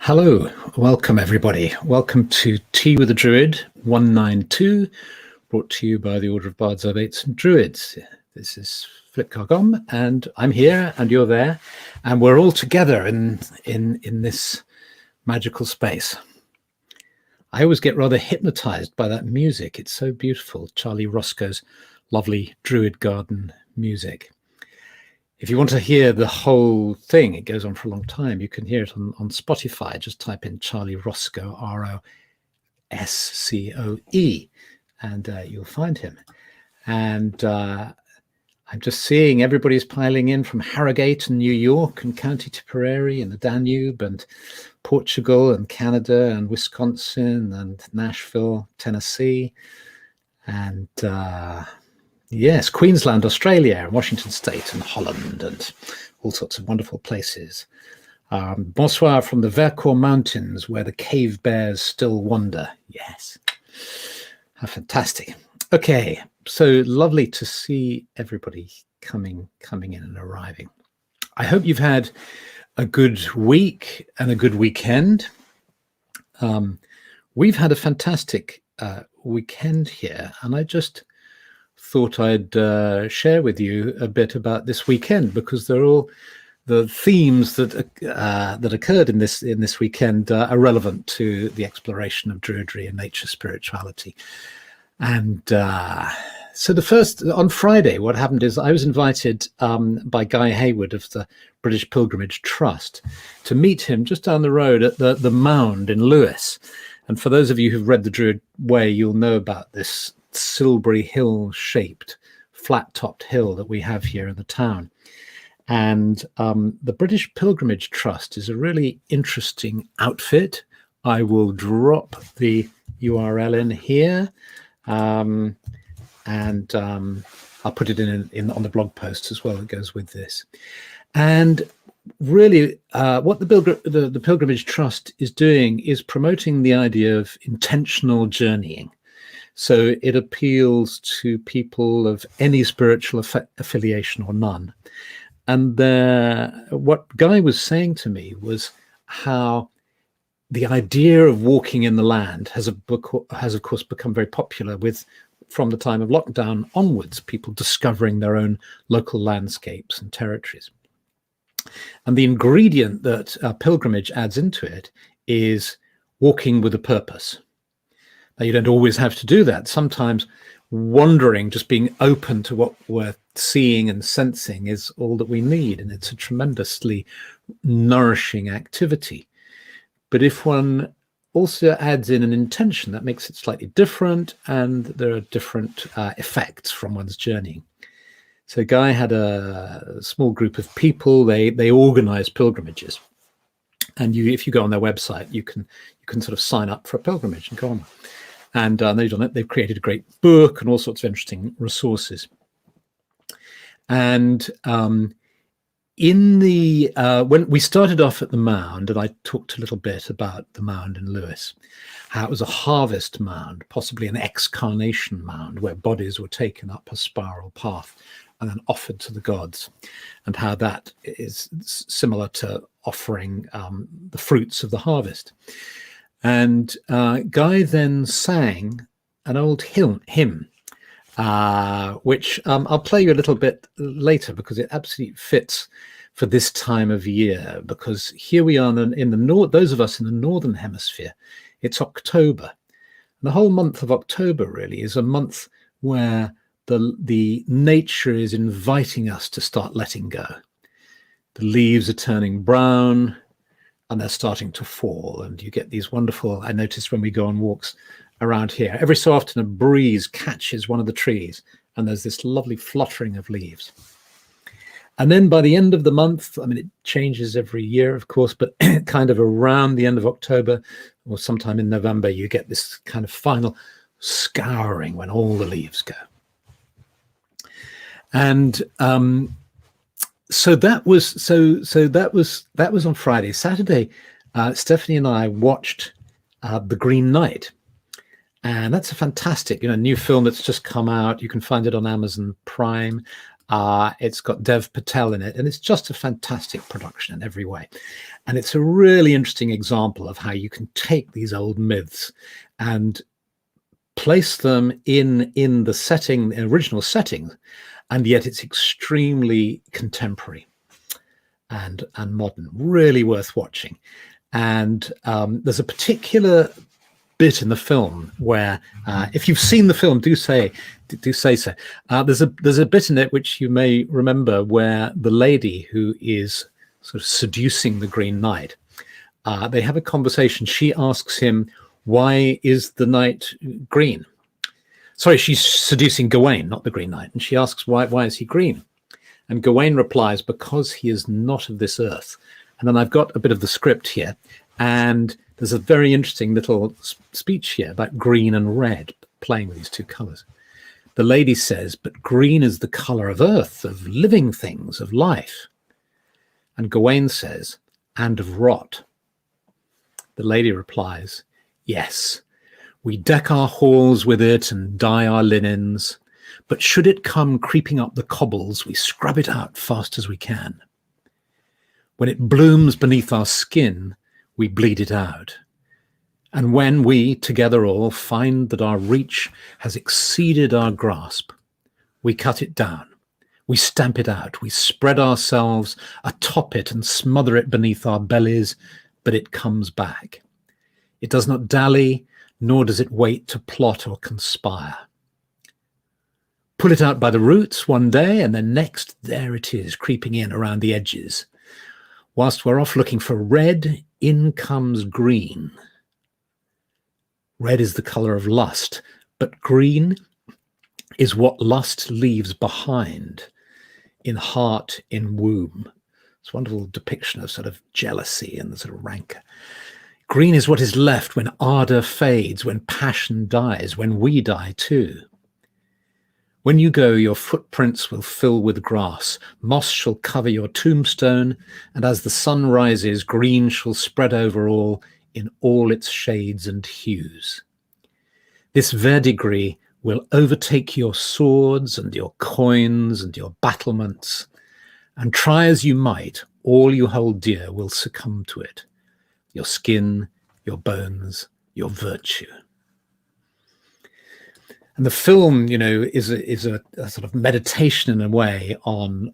Hello, welcome everybody. Welcome to Tea with the Druid 192, brought to you by the Order of Bards, Obates and Druids. This is Carr-Gomm, and I'm here and you're there, and we're all together in this magical space. I always get rather hypnotized by that music. It's so beautiful, Charlie Roscoe's lovely Druid garden music. If you want to hear the whole thing, it goes on for a long time. You can hear it on Spotify. Just type in Charlie Roscoe, Roscoe, and you'll find him. And I'm just seeing everybody's piling in from Harrogate and New York and County Tipperary and the Danube and Portugal and Canada and Wisconsin and Nashville, Tennessee, and yes, Queensland, Australia, and Washington State, and Holland, and all sorts of wonderful places. Bonsoir from the Vercors Mountains, where the cave bears still wander. Yes, how fantastic. Okay, so lovely to see everybody coming in and arriving. I hope you've had a good week and a good weekend. We've had a fantastic weekend here, and I just thought I'd share with you a bit about this weekend, because they're all the themes that occurred in this weekend are relevant to the exploration of Druidry and nature spirituality. And so on Friday, what happened is I was invited by Guy Hayward of the British Pilgrimage Trust to meet him just down the road at the Mound in Lewes. And for those of you who've read the Druid Way, you'll know about this Silbury Hill shaped flat topped hill that we have here in the town. And the British Pilgrimage Trust is a really interesting outfit. I will drop the URL in here, and I'll put it in on the blog post as well that goes with this. And really what the Pilgrimage Trust is doing is promoting the idea of intentional journeying. So it appeals to people of any spiritual affiliation or none. And what Guy was saying to me was how the idea of walking in the land has of course become very popular from the time of lockdown onwards, people discovering their own local landscapes and territories. And the ingredient that pilgrimage adds into it is walking with a purpose. Now, you don't always have to do that. Sometimes wandering, just being open to what we're seeing and sensing, is all that we need. And it's a tremendously nourishing activity. But if one also adds in an intention, that makes it slightly different, and there are different effects from one's journeying. So Guy had a small group of people. They organize pilgrimages. And if you go on their website, you can sort of sign up for a pilgrimage and go on. And they've done it. They've created a great book and all sorts of interesting resources. And when we started off at the Mound, and I talked a little bit about the Mound in Lewes, how it was a harvest mound, possibly an excarnation mound, where bodies were taken up a spiral path and then offered to the gods, and how that is similar to offering the fruits of the harvest. And Guy then sang an old hymn, which I'll play you a little bit later, because it absolutely fits for this time of year. Because here we are in the north, those of us in the northern hemisphere, it's October. And the whole month of October really is a month where the nature is inviting us to start letting go. The leaves are turning brown, and they're starting to fall, and you get these wonderful, I notice when we go on walks around here, every so often a breeze catches one of the trees, and there's this lovely fluttering of leaves. And then by the end of the month, I mean, it changes every year, of course, but kind of around the end of October or sometime in November, you get this kind of final scouring when all the leaves go. And So that was on Friday. Saturday, Stephanie and I watched The Green Knight, and that's a fantastic, new film that's just come out. You can find it on Amazon Prime. It's got Dev Patel in it, and it's just a fantastic production in every way. And it's a really interesting example of how you can take these old myths and place them in the setting, the original setting, and yet it's extremely contemporary and modern. Really worth watching. And there's a particular bit in the film where, if you've seen the film, do say so. There's a bit in it which you may remember where the lady who is sort of seducing the Green Knight, they have a conversation. She asks him, "Why is the knight green?" Sorry, she's seducing Gawain, not the Green Knight, and she asks, "Why is he green?" And Gawain replies, "Because he is not of this earth." And then I've got a bit of the script here, and there's a very interesting little speech here about green and red, playing with these two colors. The lady says, "But green is the color of earth, of living things, of life." And Gawain says, "And of rot." The lady replies, "Yes, we deck our halls with it and dye our linens, but should it come creeping up the cobbles, we scrub it out fast as we can. When it blooms beneath our skin, we bleed it out. And when we, together all, find that our reach has exceeded our grasp, we cut it down, we stamp it out, we spread ourselves atop it and smother it beneath our bellies, but it comes back. It does not dally, nor does it wait to plot or conspire. Pull it out by the roots one day, and then next, there it is, creeping in around the edges. Whilst we're off looking for red, in comes green. Red is the color of lust, but green is what lust leaves behind in heart, in womb. It's a wonderful depiction of sort of jealousy and the sort of rancor. Green is what is left when ardor fades, when passion dies, when we die too. When you go, your footprints will fill with grass, moss shall cover your tombstone, and as the sun rises, green shall spread over all in all its shades and hues. This verdigris will overtake your swords and your coins and your battlements, and try as you might, all you hold dear will succumb to it. Your skin, your bones, your virtue. And the film, is a sort of meditation in a way on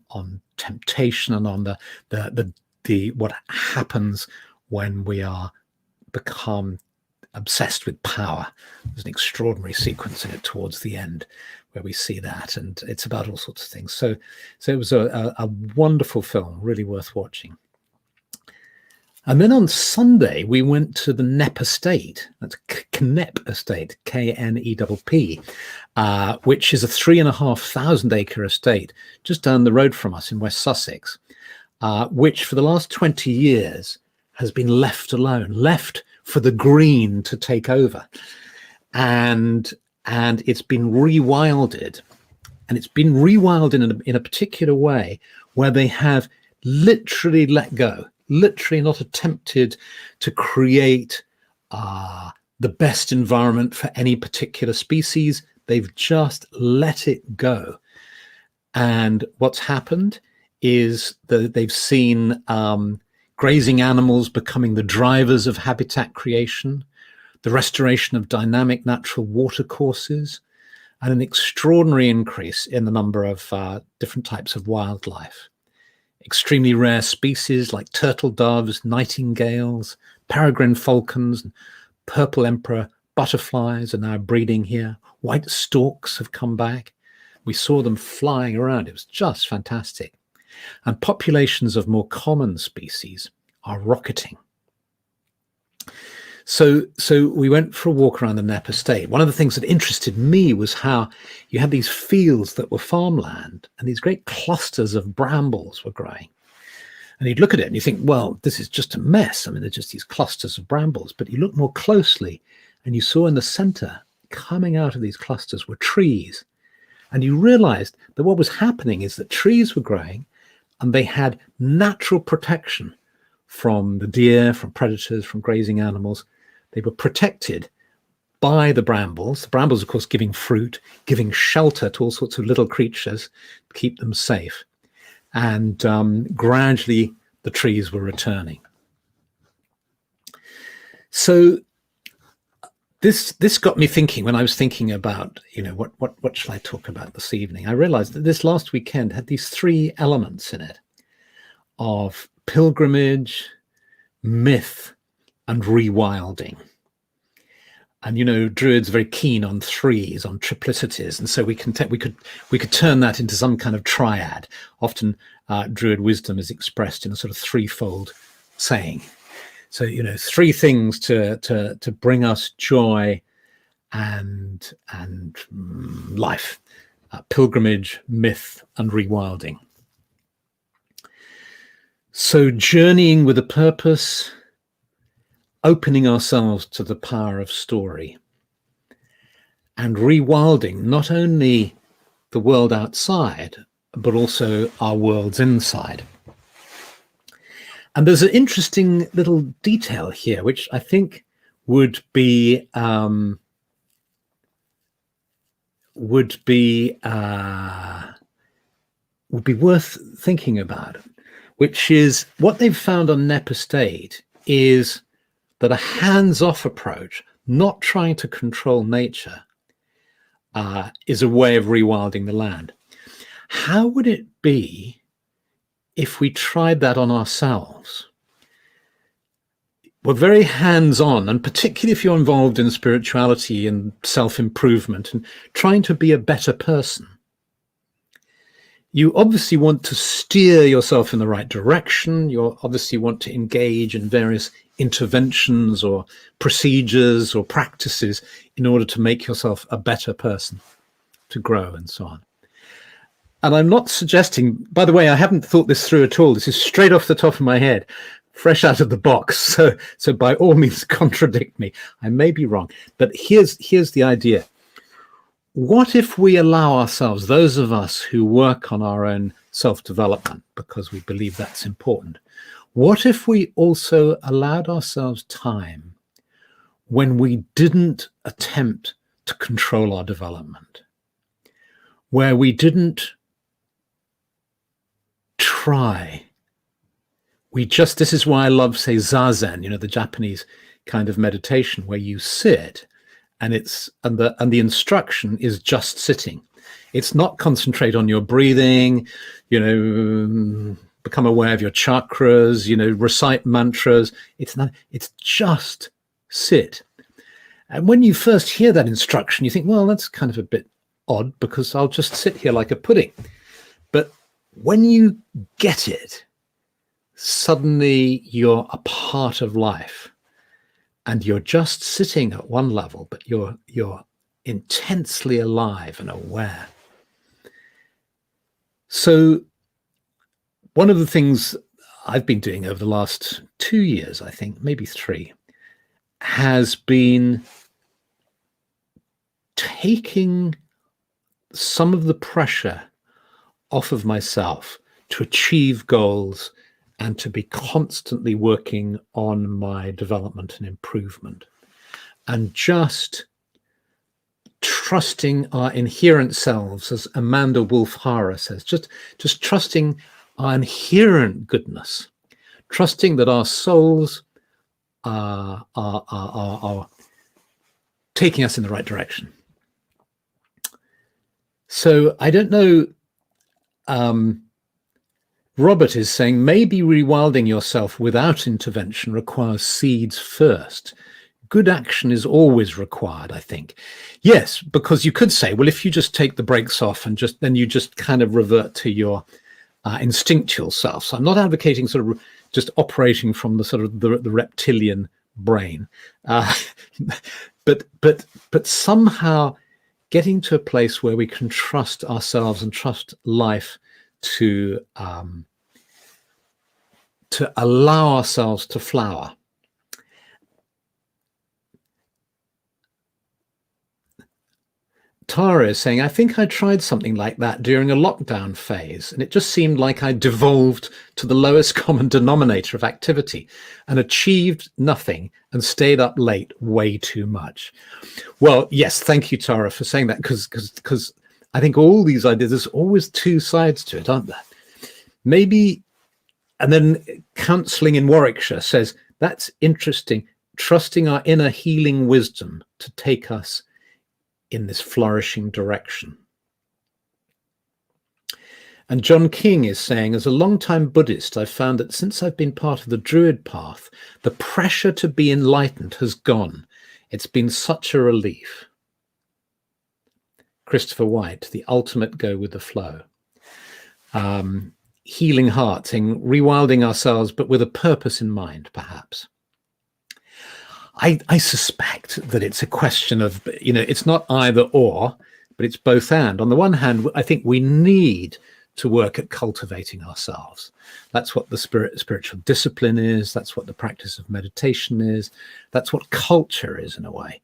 temptation and on the what happens when we are become obsessed with power. There's an extraordinary sequence in it towards the end where we see that, and it's about all sorts of things. So it was a wonderful film, really worth watching. And then on Sunday, we went to the Knepp Estate. That's Knepp Estate, K-N-E-P-P, which is a 3,500 acre estate just down the road from us in West Sussex, which for the last 20 years has been left alone, left for the green to take over. And it's been rewilded. And it's been rewilded in a particular way where they have literally let go, literally not attempted to create the best environment for any particular species. They've just let it go. And what's happened is that they've seen grazing animals becoming the drivers of habitat creation, the restoration of dynamic natural watercourses, and an extraordinary increase in the number of different types of wildlife. Extremely rare species like turtle doves, nightingales, peregrine falcons, and purple emperor butterflies are now breeding here. White storks have come back. We saw them flying around. It was just fantastic. And populations of more common species are rocketing. So we went for a walk around the Knepp Estate. One of the things that interested me was how you had these fields that were farmland and these great clusters of brambles were growing. And you'd look at it and you think, well, this is just a mess. I mean, they're just these clusters of brambles. But you look more closely and you saw in the center, coming out of these clusters were trees. And you realized that what was happening is that trees were growing and they had natural protection from the deer, from predators, from grazing animals. They were protected by the brambles, of course giving fruit, giving shelter to all sorts of little creatures, keep them safe. And gradually the trees were returning. So this got me thinking when I was thinking about, what shall I talk about this evening? I realized that this last weekend had these three elements in it of pilgrimage, myth, and rewilding. And Druid's very keen on threes, on triplicities, and so we could turn that into some kind of triad. Often, Druid wisdom is expressed in a sort of threefold saying. So three things to bring us joy and life: pilgrimage, myth, and rewilding. So journeying with a purpose, opening ourselves to the power of story, and rewilding not only the world outside, but also our worlds inside. And there's an interesting little detail here, which I think would be worth thinking about, which is what they've found on Nep Estate is that a hands-off approach, not trying to control nature, is a way of rewilding the land. How would it be if we tried that on ourselves? We're very hands-on, and particularly if you're involved in spirituality and self-improvement and trying to be a better person, you obviously want to steer yourself in the right direction. You obviously want to engage in various interventions or procedures or practices in order to make yourself a better person, to grow and so on. And I'm not suggesting, by the way, I haven't thought this through at all. This is straight off the top of my head, fresh out of the box. So by all means, contradict me. I may be wrong, but here's the idea. What if we allow ourselves, those of us who work on our own self-development, because we believe that's important, what if we also allowed ourselves time when we didn't attempt to control our development, where we didn't try, this is why I love, say, Zazen, the Japanese kind of meditation where you sit and the instruction is just sitting. It's not concentrate on your breathing, become aware of your chakras, recite mantras. It's just sit. And when you first hear that instruction, you think, well, that's kind of a bit odd because I'll just sit here like a pudding. But when you get it, suddenly you're a part of life. And you're just sitting at one level, but you're intensely alive and aware. So one of the things I've been doing over the last 2 years, I think, maybe 3, has been taking some of the pressure off of myself to achieve goals and to be constantly working on my development and improvement, and just trusting our inherent selves, as Amanda Wolf-Hara says, just trusting our inherent goodness, trusting that our souls are taking us in the right direction. So I don't know, Robert is saying maybe rewilding yourself without intervention requires seeds first. Good action is always required, I think. Yes, because you could say, well, if you just take the brakes off and then you just kind of revert to your instinctual self. So I'm not advocating sort of just operating from the sort of the reptilian brain, but somehow getting to a place where we can trust ourselves and trust life to allow ourselves to flower. Tara is saying, I think I tried something like that during a lockdown phase, and it just seemed like I devolved to the lowest common denominator of activity and achieved nothing and stayed up late way too much. Well, yes, thank you, Tara, for saying that, because I think all these ideas, there's always two sides to it, aren't there? Maybe, and then Counselling in Warwickshire says, that's interesting, trusting our inner healing wisdom to take us in this flourishing direction. And John King is saying, as a long-time Buddhist, I've found that since I've been part of the Druid path, the pressure to be enlightened has gone. It's been such a relief. Christopher White, the ultimate go with the flow. Healing Heart, saying, rewilding ourselves, but with a purpose in mind, perhaps. I suspect that it's a question of, it's not either or, but it's both and. On the one hand, I think we need to work at cultivating ourselves. That's what the spiritual discipline is. That's what the practice of meditation is. That's what culture is, in a way.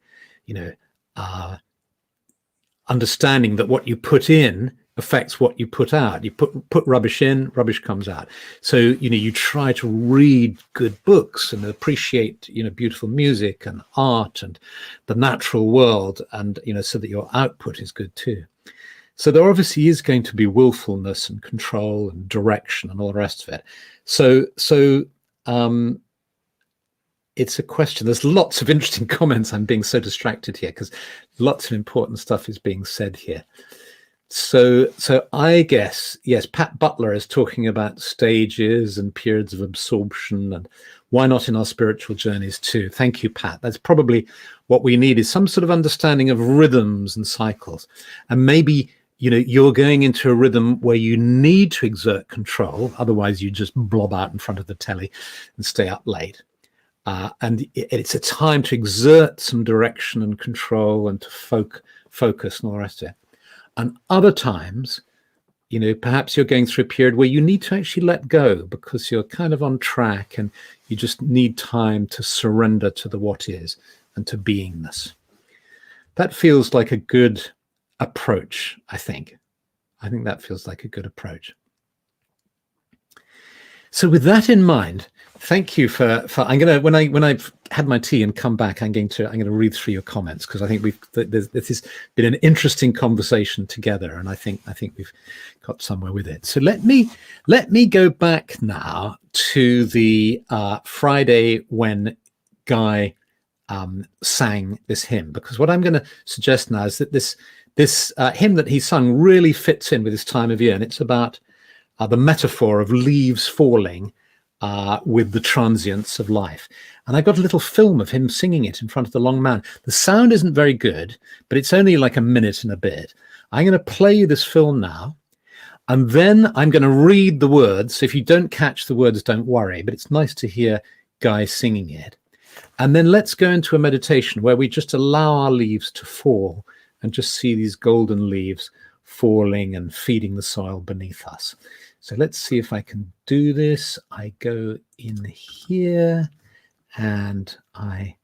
Understanding that what you put in affects what you put out. You put rubbish in, rubbish comes out. So you try to read good books and appreciate beautiful music and art and the natural world, and so that your output is good too. So there obviously is going to be willfulness and control and direction and all the rest of it. So it's a question. There's lots of interesting comments. I'm being so distracted here because lots of important stuff is being said here. So I guess, yes, Pat Butler is talking about stages and periods of absorption, and why not in our spiritual journeys too? Thank you, Pat. That's probably what we need, is some sort of understanding of rhythms and cycles. And maybe, you're going into a rhythm where you need to exert control. Otherwise, you just blob out in front of the telly and stay up late. And it's a time to exert some direction and control and to focus and all the rest of it. And other times, perhaps you're going through a period where you need to actually let go because you're kind of on track and you just need time to surrender to the what is and to beingness. That feels like a good approach, I think. I think that feels like a good approach. So with that in mind, thank you for I'm gonna, when I've had my tea and come back, I'm gonna read through your comments, because I think this has been an interesting conversation together, and I think we've got somewhere with it. So let me go back now to the Friday when Guy sang this hymn, because what I'm going to suggest now is that this hymn that he sung really fits in with this time of year, and it's about the metaphor of leaves falling with the transience of life. And I got a little film of him singing it in front of the long man. The sound isn't very good, but it's only like a minute and a bit. I'm going to play you this film now, and then I'm going to read the words. If you don't catch the words, don't worry, but it's nice to hear Guy singing it. And then let's go into a meditation where we just allow our leaves to fall and just see these golden leaves falling and feeding the soil beneath us. So let's see if I can do this. I go in here and I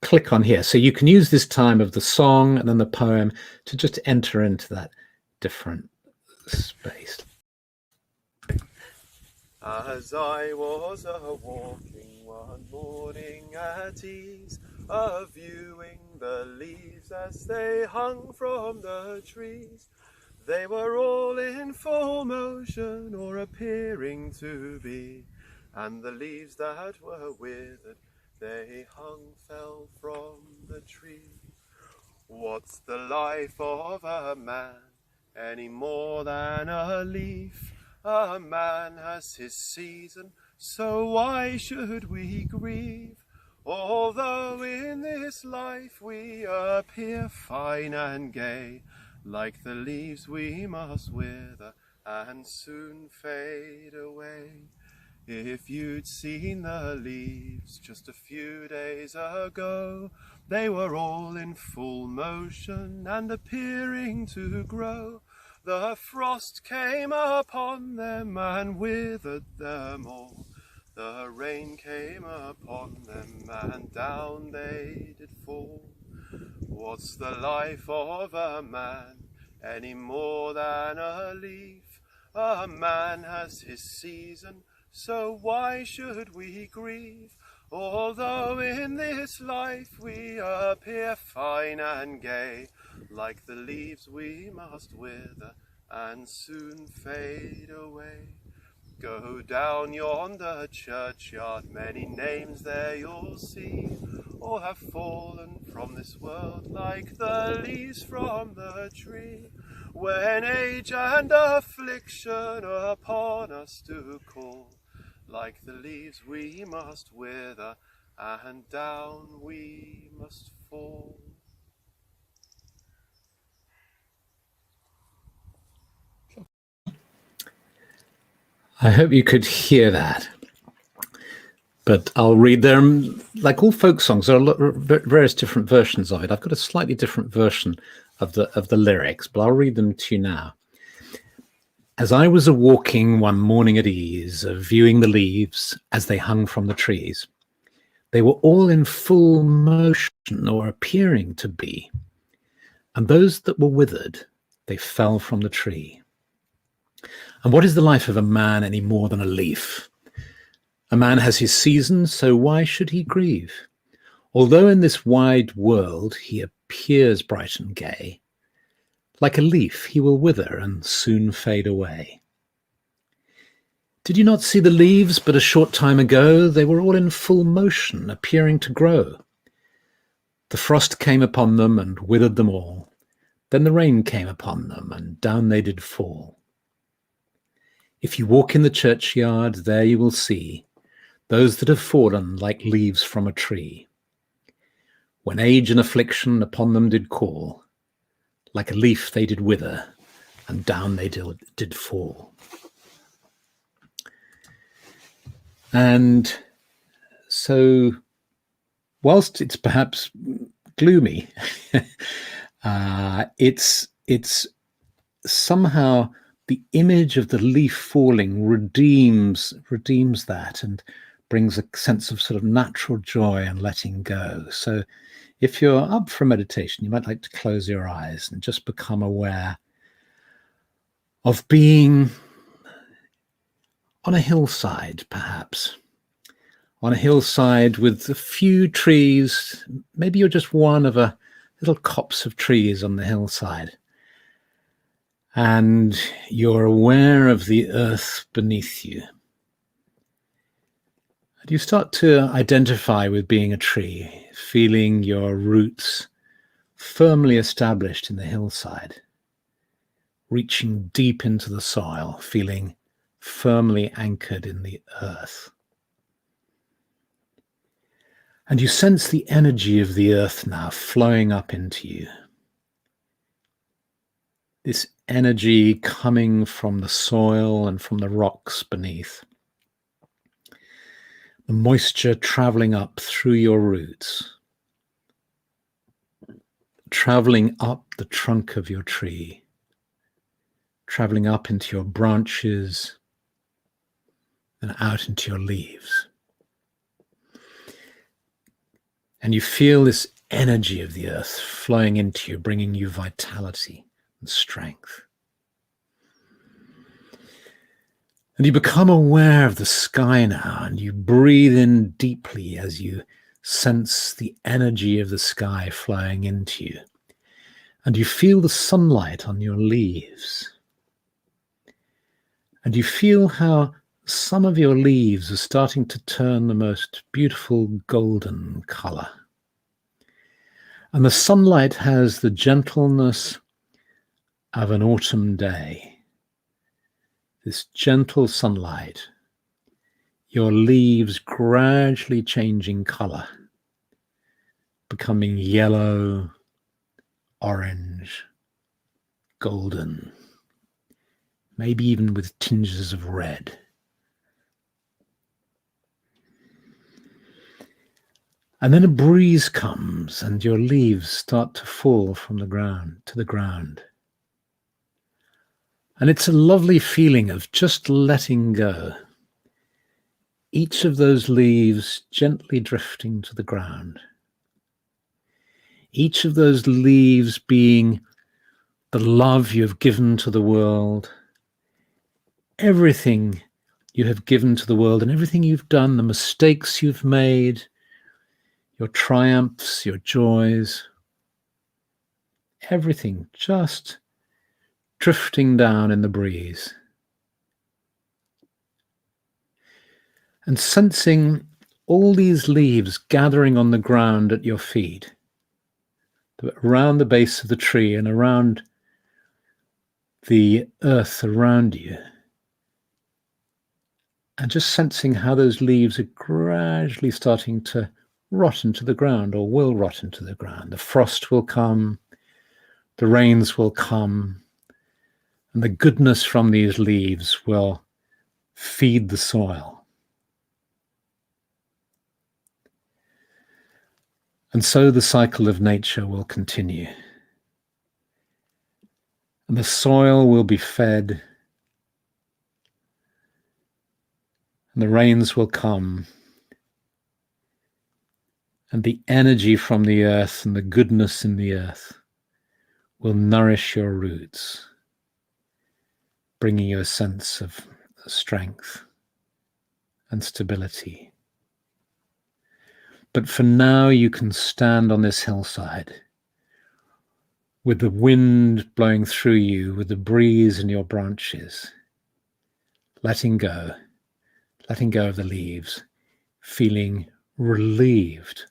click on here. So you can use this time of the song and then the poem to just enter into that different space. As I was a-walking one morning at ease, a-viewing the leaves as they hung from the trees, they were all in full motion, or appearing to be, and the leaves that were withered, they fell from the tree. What's the life of a man, any more than a leaf? A man has his season, so why should we grieve? Although in this life we appear fine and gay, like the leaves we must wither and soon fade away. If you'd seen the leaves just a few days ago, they were all in full motion and appearing to grow. The frost came upon them and withered them all. The rain came upon them and down they did fall. What's the life of a man any more than a leaf? A man has his season, so why should we grieve? Although in this life we appear fine and gay, like the leaves we must wither and soon fade away. Go down yonder churchyard, many names there you'll see, all have fallen from this world like the leaves from the tree. When age and affliction upon us do call, like the leaves we must wither and down we must fall. I hope you could hear that. But I'll read them. Like all folk songs, there are various different versions of it. I've got a slightly different version of the lyrics, but I'll read them to you now. As I was a-walking one morning at ease, viewing the leaves as they hung from the trees, they were all in full motion, or appearing to be, and those that were withered, they fell from the tree. And what is the life of a man any more than a leaf? A man has his season, so why should he grieve? Although in this wide world he appears bright and gay, like a leaf he will wither and soon fade away. Did you not see the leaves but a short time ago? They were all in full motion, appearing to grow. The frost came upon them and withered them all. Then the rain came upon them, and down they did fall. If you walk in the churchyard, there you will see those that have fallen like leaves from a tree. When age and affliction upon them did call, like a leaf they did wither, and down they did fall. And so, whilst it's perhaps gloomy, it's somehow the image of the leaf falling redeems that and brings a sense of sort of natural joy and letting go. So if you're up for meditation, you might like to close your eyes and just become aware of being on a hillside, perhaps. On a hillside with a few trees. Maybe you're just one of a little copse of trees on the hillside. And you're aware of the earth beneath you. And you start to identify with being a tree, feeling your roots firmly established in the hillside, reaching deep into the soil, feeling firmly anchored in the earth. And you sense the energy of the earth now flowing up into you. This energy coming from the soil and from the rocks beneath. The moisture traveling up through your roots, traveling up the trunk of your tree, traveling up into your branches and out into your leaves. And you feel this energy of the earth flowing into you, bringing you vitality and strength. And you become aware of the sky now, and you breathe in deeply as you sense the energy of the sky flowing into you. And you feel the sunlight on your leaves. And you feel how some of your leaves are starting to turn the most beautiful golden color. And the sunlight has the gentleness of an autumn day. This gentle sunlight, your leaves gradually changing color, becoming yellow, orange, golden, maybe even with tinges of red. And then a breeze comes and your leaves start to fall from the ground to the ground. And it's a lovely feeling of just letting go. Each of those leaves gently drifting to the ground. each of those leaves being the love you have given to the world, everything you have given to the world and everything you've done, the mistakes you've made, your triumphs, your joys, everything just drifting down in the breeze. And sensing all these leaves gathering on the ground at your feet, around the base of the tree and around the earth around you. And just sensing how those leaves are gradually starting to rot into the ground, or will rot into the ground. The frost will come, the rains will come, and the goodness from these leaves will feed the soil. And so the cycle of nature will continue. And the soil will be fed, and the rains will come, and the energy from the earth and the goodness in the earth will nourish your roots, bringing you a sense of strength and stability. But for now, you can stand on this hillside with the wind blowing through you, with the breeze in your branches, letting go of the leaves, feeling relieved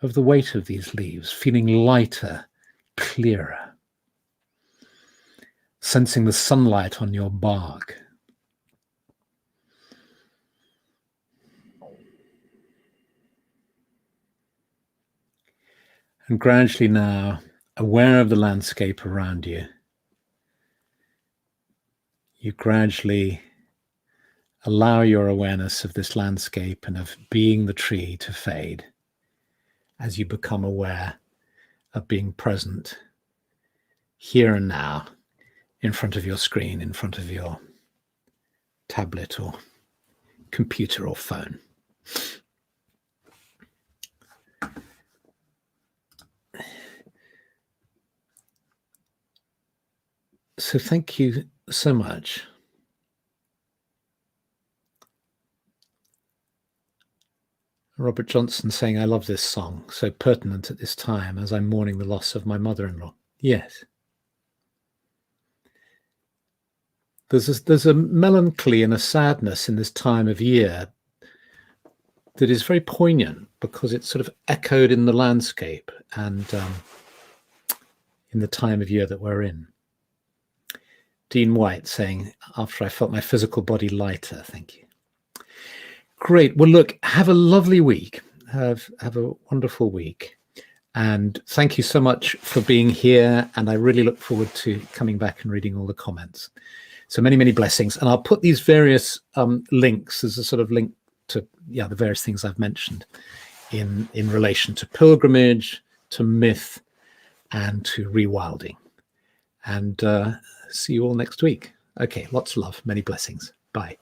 of the weight of these leaves, feeling lighter, clearer, sensing the sunlight on your bark. And gradually now, aware of the landscape around you, you gradually allow your awareness of this landscape and of being the tree to fade as you become aware of being present here and now in front of your screen, in front of your tablet or computer or phone. So thank you so much. Robert Johnson saying, I love this song, so pertinent at this time as I'm mourning the loss of my mother-in-law. Yes. There's a melancholy and a sadness in this time of year that is very poignant because it's sort of echoed in the landscape and in the time of year that we're in. Dean White saying, after I felt my physical body lighter, thank you. Great. Well, look, have a lovely week. Have a wonderful week. And thank you so much for being here. And I really look forward to coming back and reading all the comments. So many, many blessings. And I'll put these various links as a sort of link to the various things I've mentioned in relation to pilgrimage, to myth, and to rewilding. And see you all next week. Okay, lots of love, many blessings. Bye.